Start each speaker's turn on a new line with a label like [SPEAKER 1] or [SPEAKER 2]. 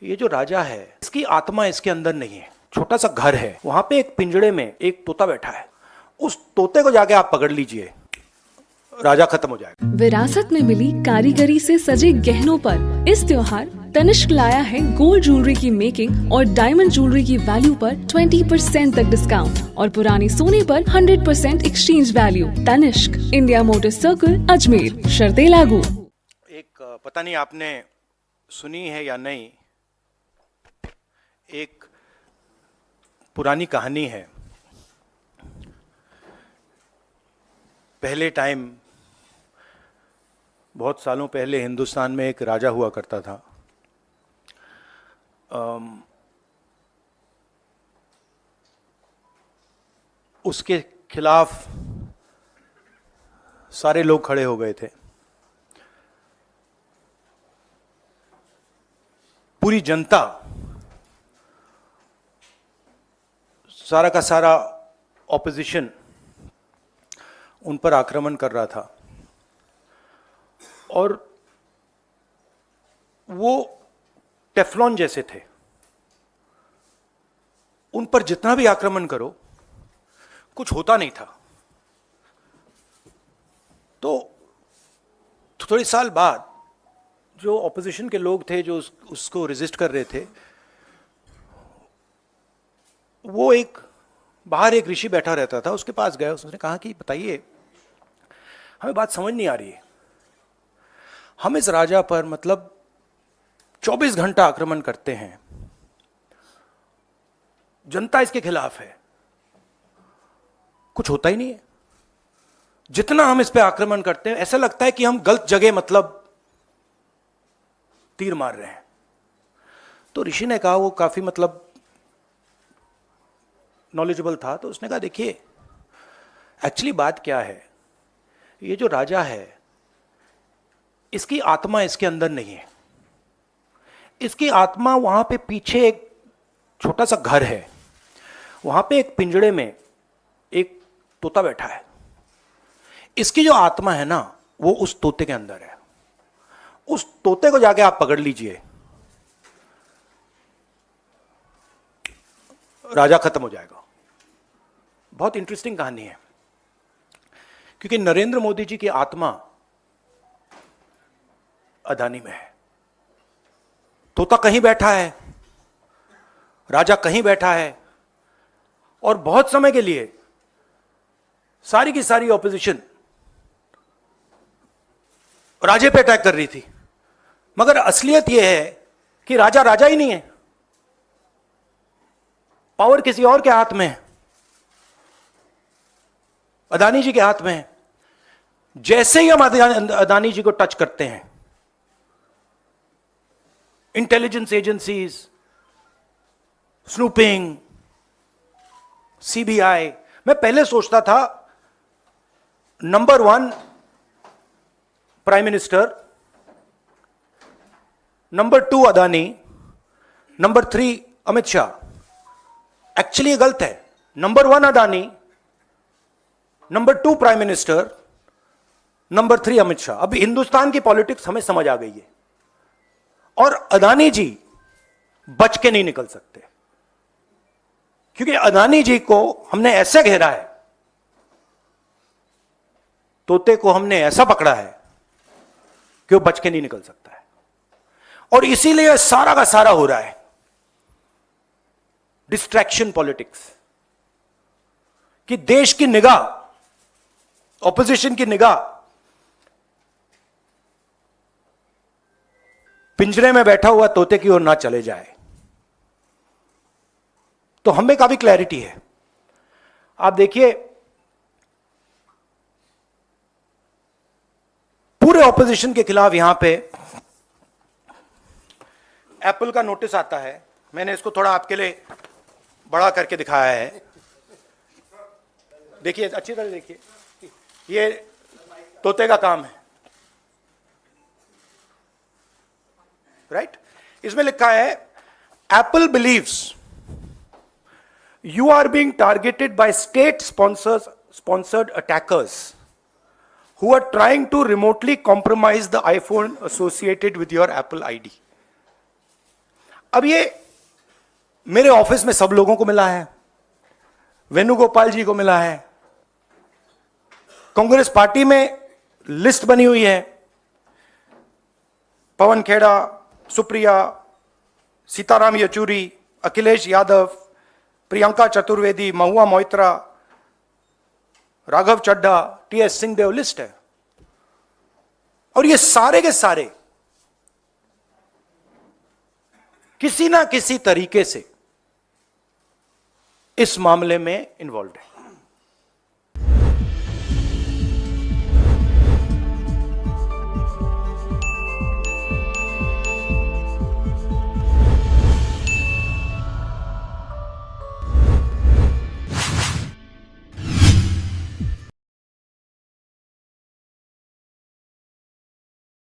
[SPEAKER 1] ये जो राजा है इसकी आत्मा इसके अंदर नहीं है। छोटा सा घर है, वहां पे एक पिंजड़े में एक तोता बैठा है। उस तोते को जाके आप पकड़ लीजिए, राजा खत्म हो जाएगा।
[SPEAKER 2] विरासत में मिली कारीगरी से सजे गहनों पर इस त्योहार तनिष्क लाया है गोल्ड ज्वेलरी की मेकिंग और डायमंड ज्वेलरी की वैल्यू पर 20% तक डिस्काउंट और पुराने सोने पर 100% exchange value. Tanishq, India motor circle, Ajmer. शर्तें लागू।
[SPEAKER 1] एक पता नहीं आपने सुनी है या नहीं, एक पुरानी कहानी है। पहले टाइम, बहुत सालों पहले हिंदुस्तान में एक राजा हुआ करता था। उसके खिलाफ सारे लोग खड़े हो गए थे। पूरी जनता, सारा का सारा ऑपोजिशन उन पर आक्रमण कर रहा था और वो टेफ्लॉन जैसे थे। उन पर जितना भी आक्रमण करो कुछ होता नहीं था। तो थोड़े साल बाद जो ऑपोजिशन के लोग थे जो उसको रेजिस्ट कर रहे थे, वो बाहर एक ऋषि बैठा रहता था, उसके पास गए। उसने कहा कि बताइए, हमें बात समझ नहीं आ रही है। हम इस राजा पर 24 घंटा आक्रमण करते हैं, जनता इसके खिलाफ है, कुछ होता ही नहीं है। जितना हम इस पे आक्रमण करते हैं ऐसा लगता है कि हम गलत जगह तीर मार रहे हैं। तो ऋषि ने कहा, वो काफी नॉलेजेबल था, तो उसने कहा देखिए, एक्चुअली बात क्या है, ये जो राजा है इसकी आत्मा इसके अंदर नहीं है। इसकी आत्मा वहां पे पीछे एक छोटा सा घर है, वहां पे एक पिंजड़े में एक तोता बैठा है। इसकी जो आत्मा है ना, वो उस तोते के अंदर है। उस तोते को जाके आप पकड़ लीजिए, राजा खत्म हो जाएगा। बहुत इंटरेस्टिंग कहानी है, क्योंकि नरेंद्र मोदी जी की आत्मा अदानी में है। तोता कहीं बैठा है, राजा कहीं बैठा है, और बहुत समय के लिए सारी की सारी ऑपोजिशन राजे पे अटैक कर रही थी। मगर असलियत यह है कि राजा राजा ही नहीं है, पावर किसी और के हाथ में है, अदानी जी के हाथ में है। जैसे ही हम अदानी जी को टच करते हैं, इंटेलिजेंस एजेंसीज, स्नूपिंग, सीबीआई। मैं पहले सोचता था number 1 prime minister, number 2 Adani, number 3 Amit Shah. Actually ये गलत है। Number 1 Adani, number 2 prime minister, number 3 Amit Shah. अब हिंदुस्तान की पॉलिटिक्स हमें समझ आ गई है, और अदानी जी बच के नहीं निकल सकते, क्योंकि अदानी जी को हमने ऐसे घेरा है, तोते को हमने ऐसा पकड़ा है कि वो बच के नहीं निकल सकता है। और इसीलिए सारा का सारा हो रहा है डिस्ट्रैक्शन पॉलिटिक्स, कि देश की निगाह, ऑपोजिशन की निगाह पिंजरे में बैठा हुआ तोते की ओर ना चले जाए। तो हमें काफी क्लैरिटी है। आप देखिए, पूरे ऑपोजिशन के खिलाफ यहां पे एप्पल का नोटिस आता है। मैंने इसको थोड़ा आपके लिए बड़ा करके दिखाया है। देखिए, अच्छी तरह देखिए, ये तोते का काम है, राइट? इसमें लिखा है, Apple believes you are being targeted by state-sponsored attackers who are trying to remotely compromise the iPhone associated with your Apple ID. अब ये मेरे ऑफिस में सब लोगों को मिला है, वेणुगोपाल जी को मिला है, कांग्रेस पार्टी में लिस्ट बनी हुई है, पवन खेड़ा, सुप्रिया, सीताराम येचुरी, अखिलेश यादव, प्रियंका चतुर्वेदी, महुआ मोइत्रा, राघव चड्ढा, टीएस सिंहदेव, लिस्ट है। और ये सारे के सारे किसी ना किसी तरीके से इस मामले में इन्वॉल्व है।